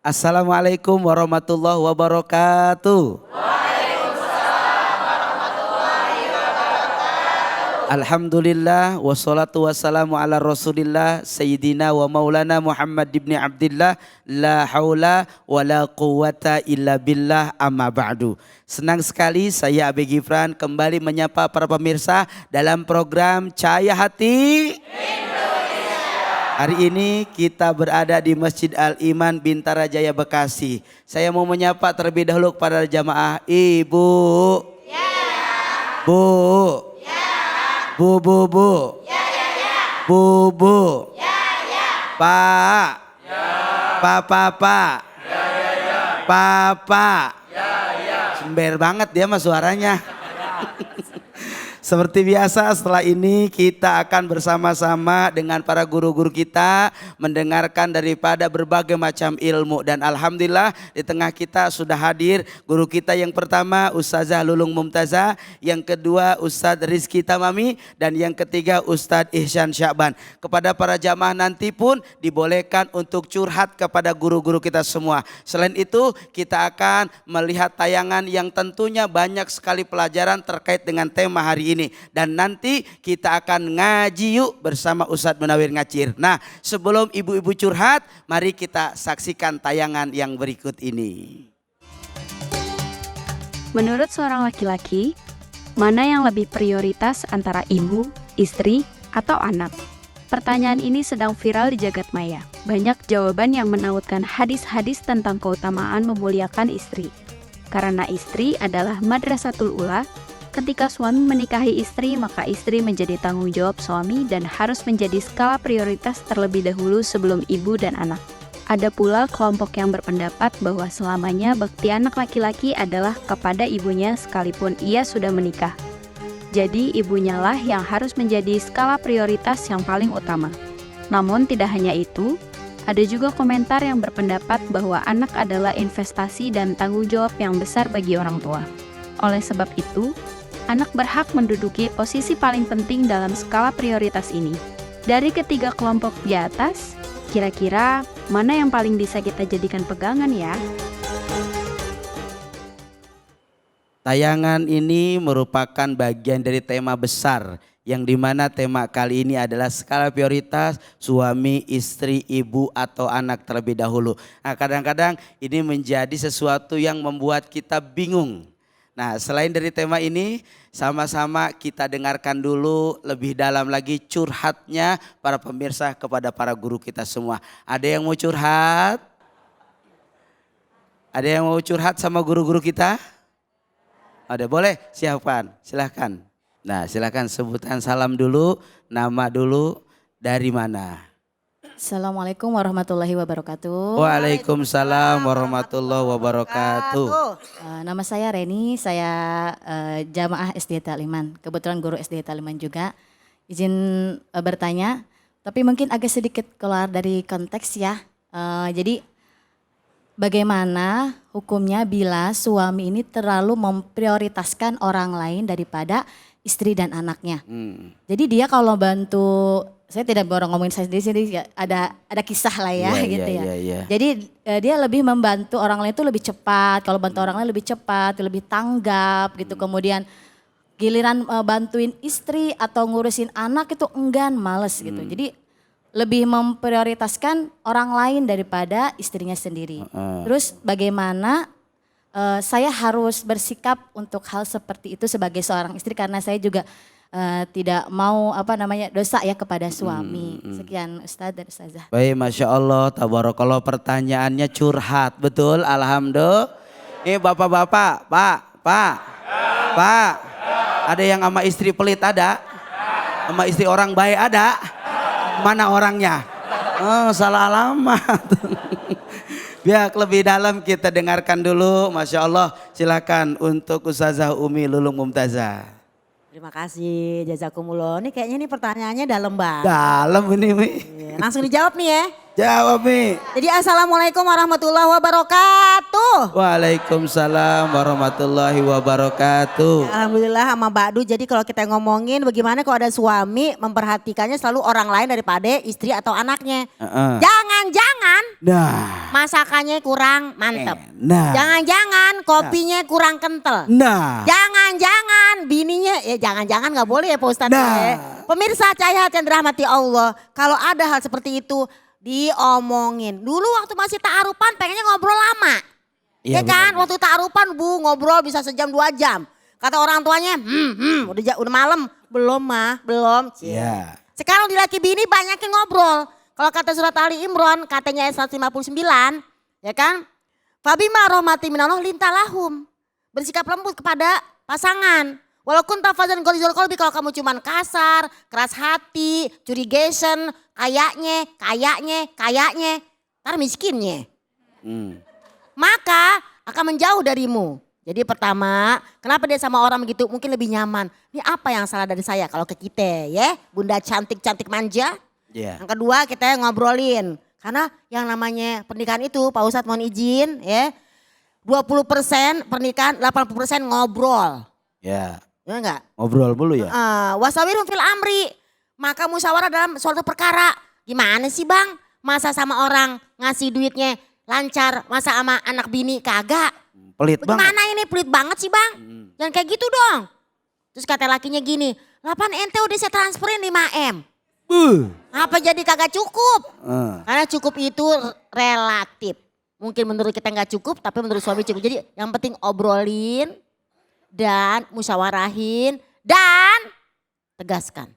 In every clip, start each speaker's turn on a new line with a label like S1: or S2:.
S1: Assalamualaikum warahmatullahi wabarakatuh. Alhamdulillah wassalatu wassalamu ala rasulillah Sayyidina wa maulana Muhammad ibn Abdillah. La haula wa la quwata illa billah, amma ba'du. Senang sekali saya Abi Gifran kembali menyapa para pemirsa dalam program Cahaya Hati Indonesia. Hari ini kita berada di Masjid Al-Iman Bintara Jaya Bekasi. Saya mau menyapa terlebih dahulu kepada jamaah Ibu. Ya. Bu. Bu. Ya. Bu. Ya. Pak. Ya. Pak. Ya. Papa. Ya. Sember banget dia mah suaranya. Seperti biasa setelah ini kita akan bersama-sama dengan para guru-guru kita mendengarkan daripada berbagai macam ilmu. Dan alhamdulillah di tengah kita sudah hadir guru kita yang pertama Ustazah Lulung Mumtazah, yang kedua Ustadz Rizky Tamami, dan yang ketiga Ustadz Ihsan Sya'ban. Kepada para jamaah nanti pun dibolehkan untuk curhat kepada guru-guru kita semua. Selain itu kita akan melihat tayangan yang tentunya banyak sekali pelajaran terkait dengan tema hari ini. Dan nanti kita akan ngaji yuk bersama Ustadz Munawir Ngacir. Nah, sebelum ibu-ibu curhat, mari kita saksikan tayangan yang berikut ini.
S2: Menurut seorang laki-laki, mana yang lebih prioritas antara ibu, istri, atau anak? Pertanyaan ini sedang viral di jagat maya. Banyak jawaban yang menautkan hadis-hadis tentang keutamaan memuliakan istri. Karena istri adalah madrasatul ula. Ketika suami menikahi istri, maka istri menjadi tanggung jawab suami dan harus menjadi skala prioritas terlebih dahulu sebelum ibu dan anak. Ada pula kelompok yang berpendapat bahwa selamanya bakti anak laki-laki adalah kepada ibunya sekalipun ia sudah menikah. Jadi ibunya lah yang harus menjadi skala prioritas yang paling utama. Namun tidak hanya itu, ada juga komentar yang berpendapat bahwa anak adalah investasi dan tanggung jawab yang besar bagi orang tua. Oleh sebab itu, anak berhak menduduki posisi paling penting dalam skala prioritas ini. Dari ketiga kelompok di atas, kira-kira mana yang paling bisa kita jadikan pegangan ya?
S1: Tayangan ini merupakan bagian dari tema besar, yang dimana tema kali ini adalah skala prioritas suami, istri, ibu, atau anak terlebih dahulu. Nah, kadang-kadang ini menjadi sesuatu yang membuat kita bingung. Nah, selain dari tema ini, sama-sama kita dengarkan dulu lebih dalam lagi curhatnya para pemirsa kepada para guru kita semua. Ada yang mau curhat? Ada yang mau curhat sama guru-guru kita? Ada, boleh? Siapkan, silahkan. Nah, silahkan sebutkan salam dulu, nama dulu, dari mana?
S3: Assalamualaikum warahmatullahi wabarakatuh.
S1: Waalaikumsalam warahmatullahi wabarakatuh.
S3: Nama saya Reni, saya jamaah SD Ta'liman. Kebetulan guru SD Ta'liman juga. Izin bertanya, tapi mungkin agak sedikit keluar dari konteks ya. Jadi bagaimana hukumnya bila suami ini terlalu memprioritaskan orang lain daripada istri dan anaknya? Jadi dia kalau bantu, saya tidak baru ngomongin saya di sini, ada kisah lah ya, gitu ya. Jadi dia lebih membantu orang lain itu lebih cepat, kalau bantu orang lain lebih cepat, lebih tanggap gitu. Kemudian giliran bantuin istri atau ngurusin anak itu enggan, males gitu. Jadi lebih memprioritaskan orang lain daripada istrinya sendiri. Terus bagaimana saya harus bersikap untuk hal seperti itu sebagai seorang istri, karena saya juga tidak mau dosa ya kepada suami. Sekian Ustadz dan Ustazah.
S1: Baik, Masya Allah, tabarakallah, pertanyaannya curhat, betul, alhamdulillah. Ini bapak-bapak, pak, ada yang sama istri pelit ada? Sama istri orang baik ada? Mana orangnya? Oh, salah alamat. Biar lebih dalam kita dengarkan dulu, Masya Allah. Silakan untuk Ustazah Umi Lulung Mumtazah.
S4: Terima kasih, jazakumullah. Ini kayaknya pertanyaannya dalam banget.
S1: Dalam ini, Mi.
S4: Iya, Langsung dijawab nih ya.
S1: Jawab Mi.
S4: Jadi assalamualaikum warahmatullahi wabarakatuh.
S1: Waalaikumsalam warahmatullahi wabarakatuh.
S4: Alhamdulillah sama Mbak Du. Jadi kalau kita ngomongin bagaimana kalau ada suami memperhatikannya selalu orang lain daripada istri atau anaknya. Jangan-jangan
S1: Nah.
S4: masakannya kurang mantep.
S1: Nah.
S4: Jangan-jangan kopinya kurang kental.
S1: Nah.
S4: Jangan-jangan bininya, ya jangan-jangan gak boleh ya Pak Ustadz.
S1: Nah.
S4: Ya. Pemirsa Cahaya yang dirahmati Allah, kalau ada hal seperti itu diomongin. Dulu waktu masih ta'arufan pengennya ngobrol lama.
S1: Iya,
S4: Ya kan,
S1: benar.
S4: waktu ta'arufan Bu ngobrol bisa sejam 2 jam. Kata orang tuanya, udah malam. Belum mah, belum.
S1: Iya.
S4: Sekarang di laki bini banyakin ngobrol. Kalau kata surat Ali Imran, katanya ayat 159, ya kan? Fabima rahmati minallah lintalahum. Bersikap lembut kepada pasangan. Walaupun tafazan golizul kolbi, kalau kamu cuman kasar, keras hati, curigation, kayaknya, ntar miskinnya. Maka akan menjauh darimu. Jadi pertama, kenapa dia sama orang begitu mungkin lebih nyaman. Ini apa yang salah dari saya kalau ke kita ya, bunda cantik-cantik manja.
S1: Iya.
S4: Yang kedua kita ngobrolin. Karena yang namanya pernikahan itu Pak Ustadz mohon izin ya. 20% pernikahan, 80% ngobrol.
S1: Ya.
S4: Ya enggak?
S1: Ngobrol mulu ya.
S4: Wasawirhum fil amri. Maka musyawarah dalam suatu perkara. Gimana sih Bang? Masa sama orang ngasih duitnya lancar, masa sama anak bini kagak?
S1: Pelit banget.
S4: Bagaimana ini pelit banget sih Bang? Jangan kayak gitu dong. Terus kata lakinya gini, 8 ente udah saya transferin 5M. Apa jadi kagak cukup? Karena cukup itu relatif. Mungkin menurut kita nggak cukup, tapi menurut suami cukup. Jadi yang penting obrolin dan musyawarahin dan tegaskan.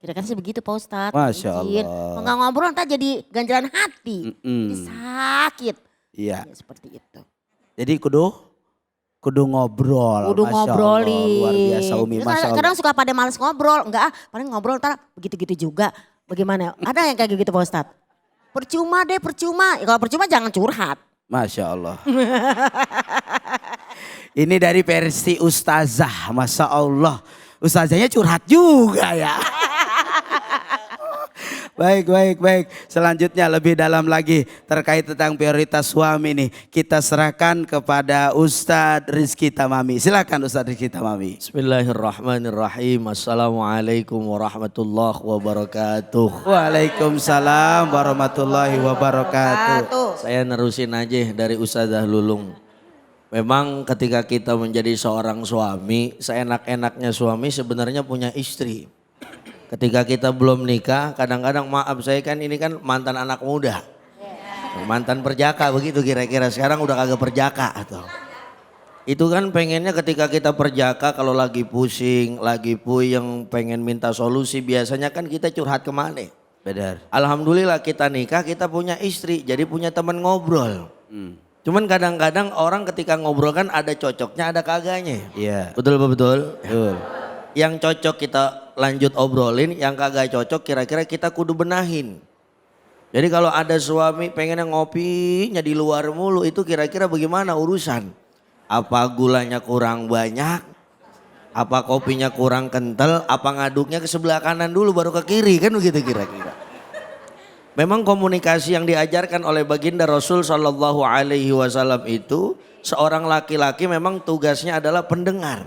S4: Kira-kira sih begitu Pak Ustadz.
S1: Masya
S4: Izin.
S1: Allah.
S4: Kalau nggak ngobrol ntar jadi ganjalan hati. Jadi sakit.
S1: Iya.
S4: Ya, seperti itu.
S1: Jadi kudu ngobrol.
S4: Kudu
S1: Masya Allah,
S4: ngobrolin.
S1: luar biasa Umi,
S4: Ya,
S1: Masya Allah.
S4: kadang suka pada males ngobrol. Enggak, paling ngobrol ntar begitu-gitu juga. Bagaimana? Ada yang kayak gitu Pak Ustadz? Percuma deh, percuma. Ya, kalau percuma jangan curhat.
S1: Masya Allah. Ini dari versi Ustazah, Masya Allah. Ustazahnya curhat juga ya. Baik. Selanjutnya lebih dalam lagi terkait tentang prioritas suami nih. Kita serahkan kepada Ustadz Rizky Tamami. Silakan Ustadz Rizky Tamami.
S5: Bismillahirrahmanirrahim. Assalamualaikum warahmatullahi wabarakatuh.
S1: Waalaikumsalam warahmatullahi wabarakatuh.
S5: Saya nerusin aja dari Ustazah Lulung. Memang ketika kita menjadi seorang suami, seenak-enaknya suami sebenarnya punya istri. Ketika kita belum nikah, kadang-kadang maaf saya kan ini kan mantan anak muda. Mantan perjaka begitu kira-kira, sekarang udah kagak perjaka atau. Itu kan pengennya ketika kita perjaka kalau lagi pusing, lagi puyeng, pengen minta solusi biasanya kan kita curhat kemana?
S1: Benar.
S5: Alhamdulillah kita nikah kita punya istri jadi punya teman ngobrol. Cuman kadang-kadang orang ketika ngobrol kan ada cocoknya ada kagaknya.
S1: Iya.
S5: Betul betul.
S1: Betul.
S5: Yang cocok kita lanjut obrolin, yang kagak cocok kira-kira kita kudu benahin. Jadi kalau ada suami pengennya ngopinya di luar mulu itu kira-kira bagaimana urusan? Apa gulanya kurang banyak? Apa kopinya kurang kental? Apa ngaduknya ke sebelah kanan dulu baru ke kiri kan begitu kira-kira. Memang komunikasi yang diajarkan oleh baginda Rasul Shallallahu Alaihi Wasallam itu seorang laki-laki memang tugasnya adalah pendengar.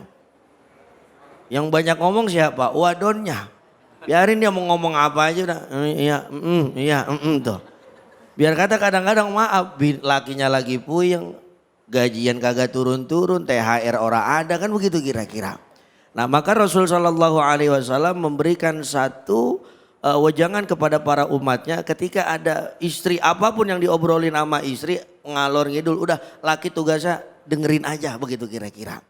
S5: Yang banyak ngomong siapa? Wadonnya. Biarin dia mau ngomong apa aja udah. Iya, tuh. Biar kata kadang-kadang maaf, lakinya lagi puyeng, gajian kagak turun-turun, THR ora ada kan begitu kira-kira. Nah maka Rasul Shallallahu Alaihi Wasallam memberikan satu wejangan kepada para umatnya ketika ada istri apapun yang diobrolin sama istri ngalor ngidul udah laki tugasnya dengerin aja begitu kira-kira.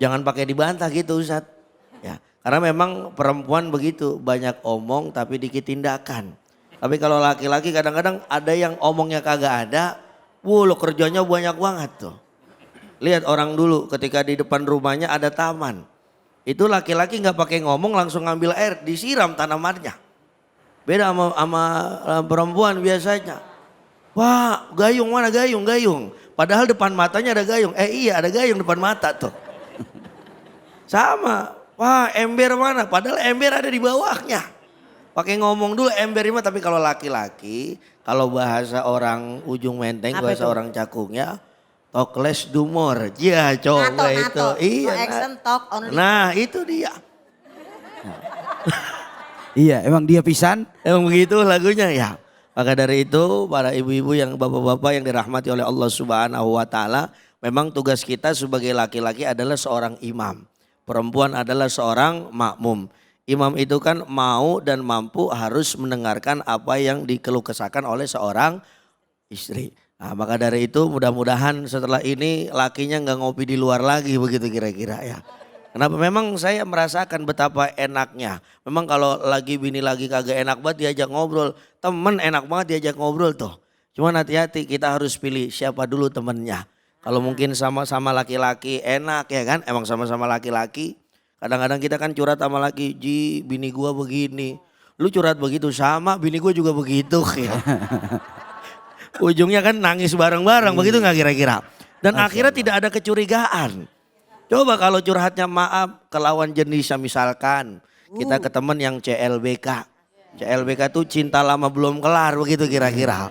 S5: Jangan pakai dibantah gitu Ustadz. Ya, karena memang perempuan begitu banyak omong tapi dikit tindakan. Tapi kalau laki-laki kadang-kadang ada yang omongnya kagak ada, lo kerjanya banyak banget tuh. Lihat orang dulu ketika di depan rumahnya ada taman. Itu laki-laki nggak pakai ngomong langsung ngambil air disiram tanamannya. Beda sama perempuan biasanya. Wah gayung mana gayung. Padahal depan matanya ada gayung. Iya ada gayung depan mata tuh. Sama. Wah ember mana? Padahal ember ada di bawahnya. Pakai ngomong dulu ember mah, tapi kalau laki-laki, kalau bahasa orang ujung Menteng,
S4: Apa
S5: bahasa
S4: itu?
S5: orang Cakungnya, talk less do more. Iya coba
S4: Nato,
S5: itu.
S4: nato.
S5: Iya.
S4: No action, talk only.
S5: Nah itu dia.
S1: Iya, emang dia pisan.
S5: Emang begitu lagunya ya. Maka dari itu para ibu-ibu yang bapak-bapak yang dirahmati oleh Allah Subhanahu wa taala, memang tugas kita sebagai laki-laki adalah seorang imam. Perempuan adalah seorang makmum. Imam itu kan mau dan mampu harus mendengarkan apa yang dikeluh kesahkan oleh seorang istri. Nah, maka dari itu mudah-mudahan setelah ini lakinya nggak ngopi di luar lagi begitu kira-kira ya. Kenapa? Memang saya merasakan betapa enaknya. Memang kalau lagi bini lagi kagak enak banget diajak ngobrol. Temen enak banget diajak ngobrol tuh. Cuman hati-hati kita harus pilih siapa dulu temennya. Kalau mungkin sama-sama laki-laki enak ya kan. Emang sama-sama laki-laki. Kadang-kadang kita kan curhat sama laki. Ji bini gua begini. Lu curhat begitu sama bini gua juga begitu ya. Ujungnya kan nangis bareng-bareng begitu gak kira-kira. Dan akhirnya tidak ada kecurigaan. Coba kalau curhatnya maaf ke lawan jenisnya misalkan kita ke temen yang CLBK. CLBK tuh cinta lama belum kelar begitu kira-kira.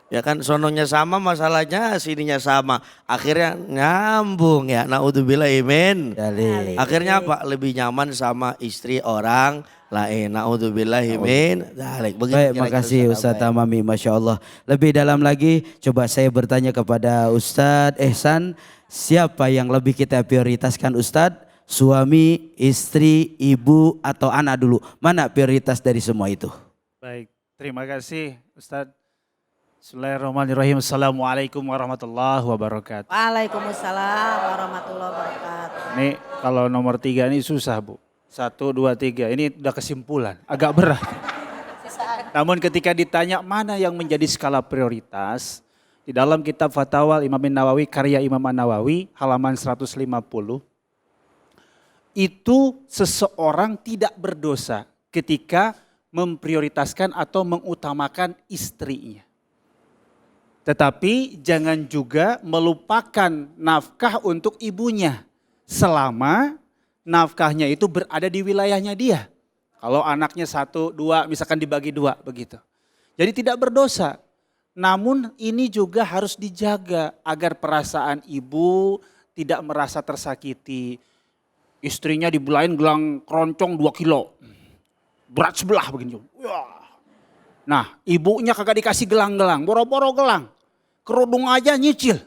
S5: Ya kan sononya sama masalahnya sininya sama. Akhirnya nyambung ya. Naudzubillah imin. Akhirnya apa? Lebih nyaman sama istri orang lain. Naudzubillah imin.
S1: Baik, makasih Ustadz Tamami, Masya Allah. Lebih dalam lagi coba saya bertanya kepada Ustadz Ehsan. Siapa yang lebih kita prioritaskan Ustadz? Suami, istri, ibu atau anak dulu? Mana prioritas dari semua itu?
S6: Baik, terima kasih Ustadz. Bismillahirrahmanirrahim. Assalamualaikum warahmatullahi wabarakatuh.
S4: Waalaikumsalam warahmatullahi wabarakatuh.
S6: Ini kalau nomor 3 ini susah Bu. 1, 2, 3 ini udah kesimpulan, agak berat. Namun ketika ditanya mana yang menjadi skala prioritas, di dalam kitab Fatwa Imam Nawawi, karya Imam Nawawi, halaman 150, itu seseorang tidak berdosa ketika memprioritaskan atau mengutamakan istrinya. Tetapi jangan juga melupakan nafkah untuk ibunya selama nafkahnya itu berada di wilayahnya dia. Kalau anaknya 1, 2 misalkan dibagi 2 begitu. Jadi tidak berdosa. Namun ini juga harus dijaga agar perasaan ibu tidak merasa tersakiti. Istrinya dibelain gelang keroncong 2 kilo. Berat sebelah begini. Nah ibunya kagak dikasih gelang-gelang, boro-boro gelang. Kerudung aja nyicil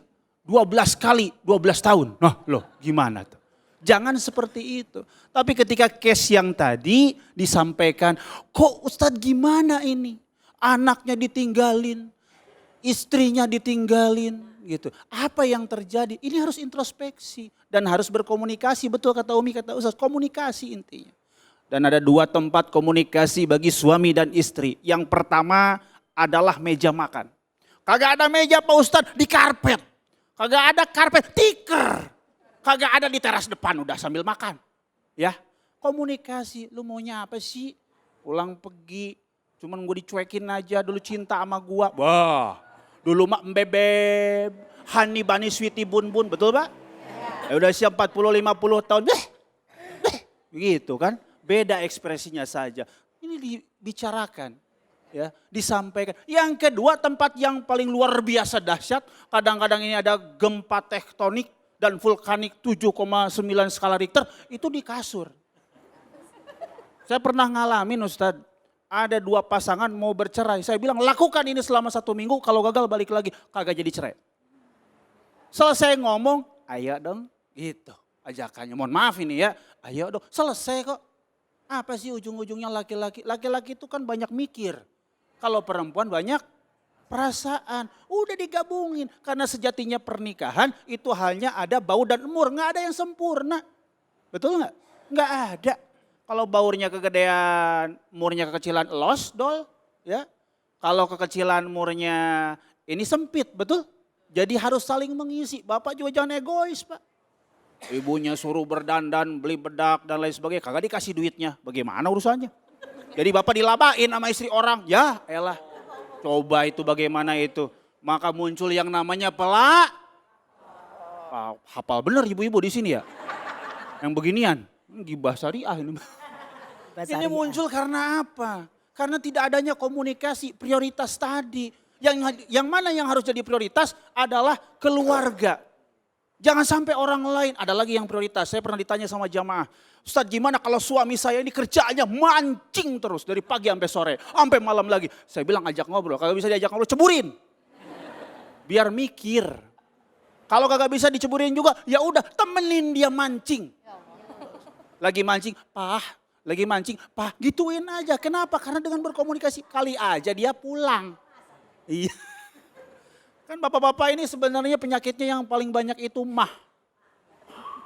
S6: 12 kali 12 tahun. Nah loh gimana tuh? Jangan seperti itu. Tapi ketika case yang tadi disampaikan, kok Ustadz gimana ini? Anaknya ditinggalin. Istrinya ditinggalin gitu. Apa yang terjadi? Ini harus introspeksi dan harus berkomunikasi. Betul kata Umi, kata Ustaz, komunikasi intinya. Dan ada 2 tempat komunikasi bagi suami dan istri. Yang pertama adalah meja makan. Kagak ada meja Pak Ustadz, di karpet. Kagak ada karpet, tikar. Kagak ada di teras depan, udah sambil makan. Ya, komunikasi, lu maunya apa sih? Pulang pergi, cuman gue dicuekin aja, dulu cinta sama gue. Wah. Dulu mah mbebeb, hani bani sweetie bun bun, betul Pak? Ya udah siap 40-50 tahun, begitu kan? Beda ekspresinya saja. Ini dibicarakan, ya, disampaikan. Yang kedua tempat yang paling luar biasa dahsyat, kadang-kadang ini ada gempa tektonik dan vulkanik 7,9 skala Richter, itu di kasur. Saya pernah ngalamin Ustadz. Ada 2 pasangan mau bercerai. Saya bilang lakukan ini selama 1 minggu. Kalau gagal balik lagi. Kagak jadi cerai. Selesai ngomong. Ayo dong. Gitu ajakannya. Mohon maaf ini ya. Ayo dong. Selesai kok. Apa sih ujung-ujungnya laki-laki. Laki-laki itu kan banyak mikir. Kalau perempuan banyak perasaan. Udah digabungin. Karena sejatinya pernikahan itu hanya ada bau dan umur. Nggak ada yang sempurna. Betul nggak? Nggak ada. Kalau baurnya kegedean, murnya kekecilan, los dol, ya. Kalau kekecilan murnya ini sempit, betul? Jadi harus saling mengisi. Bapak juga jangan egois, Pak. Ibunya suruh berdandan, beli bedak dan lain sebagainya, kagak dikasih duitnya. Bagaimana urusannya? Jadi bapak dilabain sama istri orang, ya elah. Coba itu bagaimana itu. Maka muncul yang namanya pelak. Hafal bener ibu-ibu di sini ya. Yang beginian, gibah syariah ini. Ini muncul karena apa? Karena tidak adanya komunikasi prioritas tadi. Yang mana yang harus jadi prioritas adalah keluarga. Jangan sampai orang lain, ada lagi yang prioritas. Saya pernah ditanya sama jamaah, Ustadz gimana kalau suami saya ini kerjaannya mancing terus dari pagi sampai sore, sampai malam lagi. Saya bilang ajak ngobrol, kalau bisa diajak ngobrol ceburin. Biar mikir. Kalau kagak bisa diceburin juga, ya udah temenin dia mancing. Lagi mancing, lagi mancing, gituin aja. Kenapa? Karena dengan berkomunikasi kali aja dia pulang. Iya. Kan bapak-bapak ini sebenarnya penyakitnya yang paling banyak itu mah.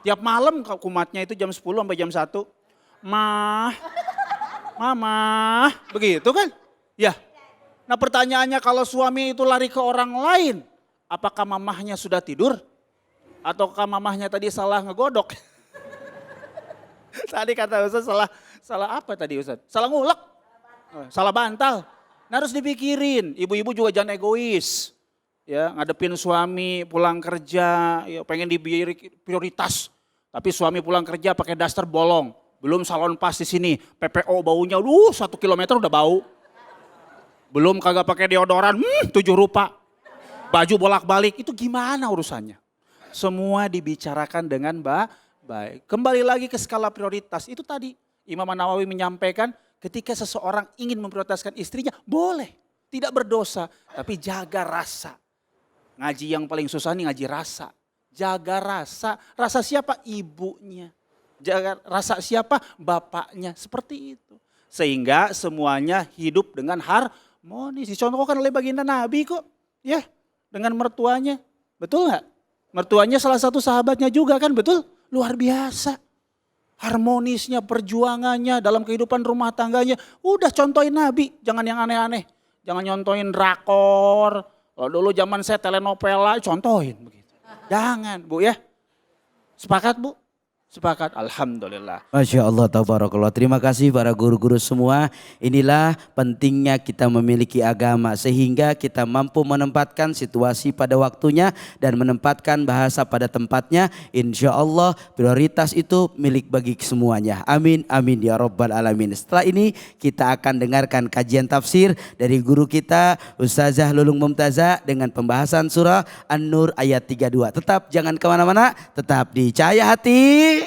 S6: Tiap malam kumatnya itu jam 10 sampai jam 1. Mama, begitu kan? Ya. Nah pertanyaannya kalau suami itu lari ke orang lain, apakah mamahnya sudah tidur? Ataukah mamahnya tadi salah ngegodok? Tadi kata Ustaz salah apa tadi Ustaz? Salah ngulek? Salah bantal. Nah harus dipikirin, ibu-ibu juga jangan egois. Ya, ngadepin suami pulang kerja, ya pengen diberi prioritas. Tapi suami pulang kerja pakai daster bolong. Belum salon pas di sini, PPO baunya 1 kilometer udah bau. Belum kagak pakai deodoran, 7 rupa. Baju bolak-balik, itu gimana urusannya? Semua dibicarakan dengan baik. Kembali lagi ke skala prioritas, itu tadi Imam Nawawi menyampaikan ketika seseorang ingin memprioritaskan istrinya, boleh. Tidak berdosa, tapi jaga rasa. Ngaji yang paling susah nih ngaji rasa. Jaga rasa. Rasa siapa? Ibunya. Jaga rasa siapa? Bapaknya. Seperti itu. Sehingga semuanya hidup dengan harmonis. Dicontohkan oleh baginda Nabi kok. Ya, dengan mertuanya. Betul gak? Mertuanya salah satu sahabatnya juga kan, betul? Luar biasa. Harmonisnya, perjuangannya dalam kehidupan rumah tangganya. Udah contohin Nabi, jangan yang aneh-aneh. Jangan nyontohin drakor. Kalau dulu zaman saya telenovela, contohin begitu. Jangan Bu ya. Sepakat Bu? Sepakat, alhamdulillah.
S1: Masya Allah, tabarakallah. Terima kasih para guru-guru semua. Inilah pentingnya kita memiliki agama sehingga kita mampu menempatkan situasi pada waktunya dan menempatkan bahasa pada tempatnya. Insya Allah prioritas itu milik bagi semuanya. Amin, amin ya rabbal alamin. Setelah ini kita akan dengarkan kajian tafsir dari guru kita Ustazah Lulung Mumtazah dengan pembahasan surah An-Nur ayat 32. Tetap jangan kemana-mana, tetap di Cahaya Hati.